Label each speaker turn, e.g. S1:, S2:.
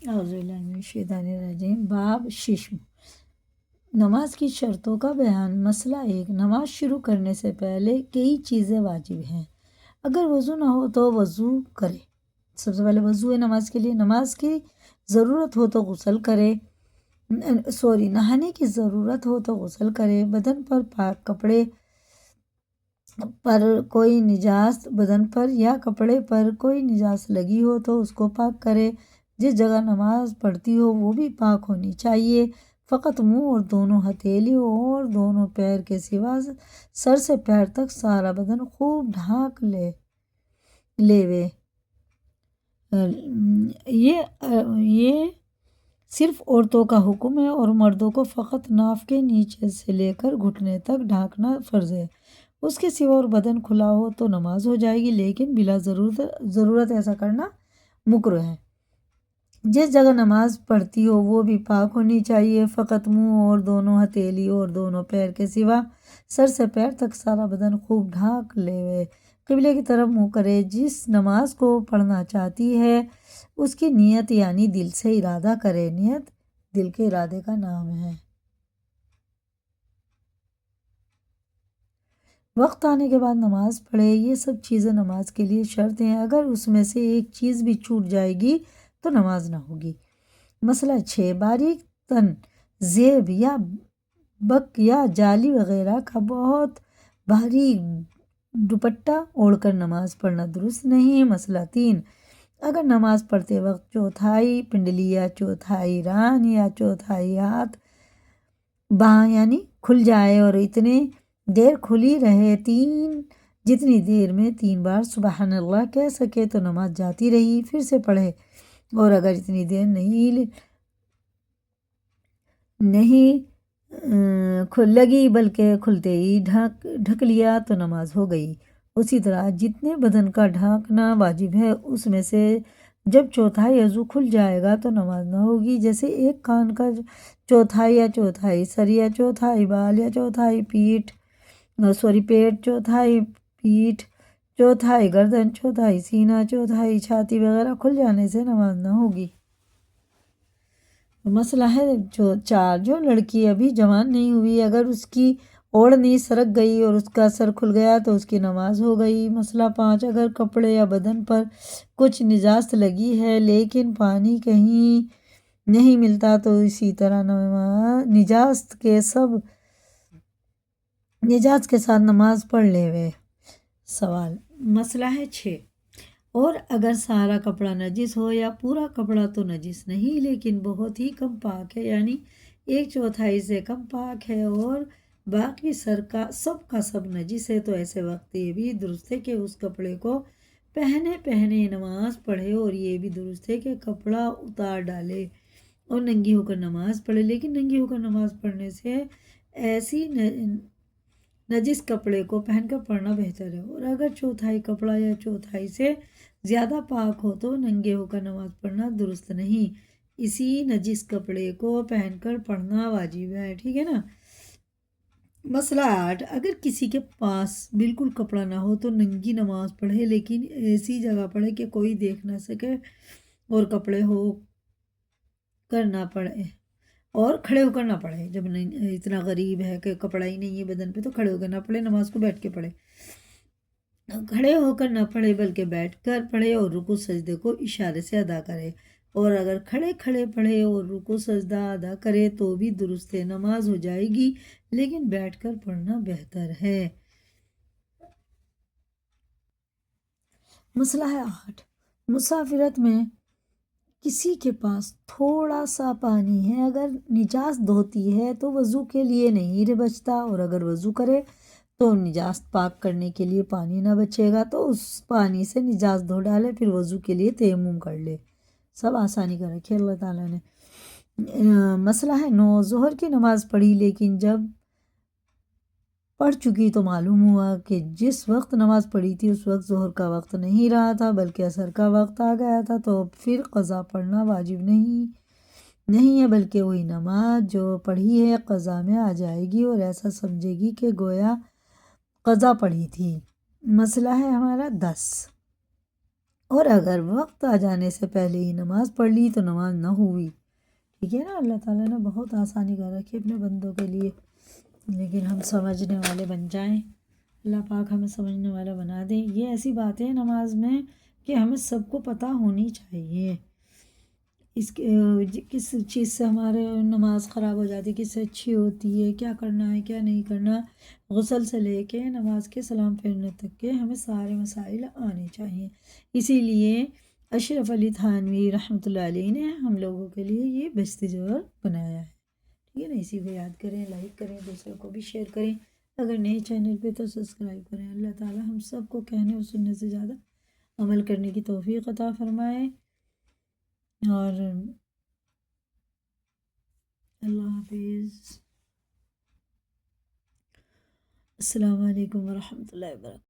S1: اعوذ باللہ من الشیطان الرجیم۔ باب ششم، نماز کی شرطوں کا بیان۔ مسئلہ 1، نماز شروع کرنے سے پہلے کئی چیزیں واجب ہیں۔ اگر وضو نہ ہو تو وضو کرے۔ سب سے پہلے وضو ہے نماز کے لیے۔ نماز کی ضرورت ہو تو غسل کرے، نہانے کی ضرورت ہو تو غسل کرے۔ بدن پر پاک کپڑے پر کوئی نجاست بدن پر یا کپڑے پر کوئی نجاست لگی ہو تو اس کو پاک کرے۔ جس جگہ نماز پڑھتی ہو وہ بھی پاک ہونی چاہیے۔ فقط منہ اور دونوں ہتھیلیوں اور دونوں پیر کے سوا سر سے پیر تک سارا بدن خوب ڈھانک لیوے۔ یہ صرف عورتوں کا حکم ہے اور مردوں کو فقط ناف کے نیچے سے لے کر گھٹنے تک ڈھانکنا فرض ہے۔ اس کے سوا اور بدن کھلا ہو تو نماز ہو جائے گی، لیکن بلا ضرورت ایسا کرنا مکروہ ہے۔ جس جگہ نماز پڑھتی ہو وہ بھی پاک ہونی چاہیے۔ فقط منہ اور دونوں ہتھیلیوں اور دونوں پیر کے سوا سر سے پیر تک سارا بدن خوب ڈھانک لیوے۔ قبلے کی طرف منہ کرے۔ جس نماز کو پڑھنا چاہتی ہے اس کی نیت یعنی دل سے ارادہ کرے۔ نیت دل کے ارادے کا نام ہے۔ وقت آنے کے بعد نماز پڑھے۔ یہ سب چیزیں نماز کے لیے شرط ہیں۔ اگر اس میں سے ایک چیز بھی چھوٹ جائے گی تو نماز نہ ہوگی۔ مسئلہ 6، باریک تن زیب یا بک یا جالی وغیرہ کا بہت باریک دوپٹہ اوڑھ کر نماز پڑھنا درست نہیں۔ مسئلہ 3، اگر نماز پڑھتے وقت چوتھائی پنڈلی یا چوتھائی ران یا چوتھائی ہاتھ باں یعنی کھل جائے اور اتنے دیر کھلی رہے جتنی دیر میں 3 بار سبحان اللہ کہہ سکے تو نماز جاتی رہی، پھر سے پڑھے۔ اور اگر اتنی دیر نہیں لگی بلکہ کھلتے ہی ڈھک لیا تو نماز ہو گئی۔ اسی طرح جتنے بدن کا ڈھانکنا واجب ہے اس میں سے جب چوتھائی عضو کھل جائے گا تو نماز نہ ہوگی، جیسے ایک کان کا چوتھائی یا چوتھائی سر یا چوتھائی بال یا چوتھائی پیٹ، چوتھائی پیٹھ، چوتھائی گردن، چوتھائی سینہ، چوتھائی چھاتی وغیرہ کھل جانے سے نماز نہ ہوگی۔ مسئلہ ہے 4، جو لڑکی ابھی جوان نہیں ہوئی اگر اس کی اوڑھنی سرک گئی اور اس کا سر کھل گیا تو اس کی نماز ہو گئی۔ مسئلہ 5، اگر کپڑے یا بدن پر کچھ نجاست لگی ہے لیکن پانی کہیں نہیں ملتا تو اسی طرح نجاست کے ساتھ نماز پڑھ لیوے۔ سوال، مسئلہ ہے 6، اور اگر سارا کپڑا نجس ہو یا پورا کپڑا تو نجس نہیں لیکن بہت ہی کم پاک ہے، یعنی 1/4 سے کم پاک ہے اور باقی سب کا سب نجس ہے، تو ایسے وقت یہ بھی درست ہے کہ اس کپڑے کو پہنے نماز پڑھے، اور یہ بھی درست ہے کہ کپڑا اتار ڈالے اور ننگی ہو کر نماز پڑھے۔ لیکن ننگی ہو کر نماز پڑھنے سے ایسی نجس کپڑے کو پہن کر پڑھنا بہتر ہے، اور اگر چوتھائی کپڑا یا چوتھائی سے زیادہ پاک ہو تو ننگے ہو کر نماز پڑھنا درست نہیں، اسی نجس کپڑے کو پہن کر پڑھنا واجب ہے۔ ٹھیک ہے نا۔ مسئلہ 8، اگر کسی کے پاس بالکل کپڑا نہ ہو تو ننگی نماز پڑھے، لیکن ایسی جگہ پڑھے کہ کوئی دیکھ نہ سکے اور کپڑے ہو کر نہ پڑھے اور کھڑے ہو کر نہ پڑھے۔ جب اتنا غریب ہے کہ کپڑا ہی نہیں ہے بدن پہ تو کھڑے ہو کر نہ پڑھے، نماز کو بیٹھ کے پڑھے۔ کھڑے ہو کر نہ پڑھے بلکہ بیٹھ کر پڑھے اور رکوع سجدے کو اشارے سے ادا کرے، اور اگر کھڑے پڑھے اور رکوع سجدہ ادا کرے تو بھی درست ہے، نماز ہو جائے گی، لیکن بیٹھ کر پڑھنا بہتر ہے۔ مسئلہ ہے 8، مسافرت میں کسی کے پاس تھوڑا سا پانی ہے، اگر نجاست دھوتی ہے تو وضو کے لیے نہیں بچتا، اور اگر وضو کرے تو نجاست پاک کرنے کے لیے پانی نہ بچے گا تو اس پانی سے نجاست دھو ڈالے، پھر وضو کے لیے تیمم کر لے۔ سب آسانی کر رکھی اللہ تعالیٰ نے۔ مسئلہ ہے 9، ظہر کی نماز پڑھی لیکن جب پڑھ چکی تو معلوم ہوا کہ جس وقت نماز پڑھی تھی اس وقت ظہر کا وقت نہیں رہا تھا بلکہ عصر کا وقت آ گیا تھا، تو پھر قضا پڑھنا واجب نہیں ہے، بلکہ وہی نماز جو پڑھی ہے قضا میں آ جائے گی اور ایسا سمجھے گی کہ گویا قضا پڑھی تھی۔ مسئلہ ہے ہمارا 10، اور اگر وقت آ جانے سے پہلے ہی نماز پڑھ لی تو نماز نہ ہوئی۔ ٹھیک ہے نا، اللہ تعالیٰ نے بہت آسانی کر رکھی اپنے بندوں کے لیے، لیکن ہم سمجھنے والے بن جائیں، اللہ پاک ہمیں سمجھنے والا بنا دیں۔ یہ ایسی باتیں ہیں نماز میں کہ ہمیں سب کو پتہ ہونی چاہیے، اس کے کس چیز سے ہمارے نماز خراب ہو جاتی ہے، کس سے اچھی ہوتی ہے، کیا کرنا ہے کیا نہیں کرنا۔ غسل سے لے کے نماز کے سلام پھیرنے تک کے ہمیں سارے مسائل آنے چاہیے۔ اسی لیے اشرف علی تھانوی رحمۃ اللہ علیہ نے ہم لوگوں کے لیے یہ بستی جوہر بنایا ہے۔ ٹھیک ہے نا، اسی کو یاد کریں، لائک کریں، دوسروں کو بھی شیئر کریں، اگر نئے چینل پہ تو سبسکرائب کریں۔ اللہ تعالیٰ ہم سب کو کہنے اور سننے سے زیادہ عمل کرنے کی توفیق عطا فرمائے، اور اللہ حافظ۔ السلام علیکم ورحمۃ اللہ وبرکاتہ۔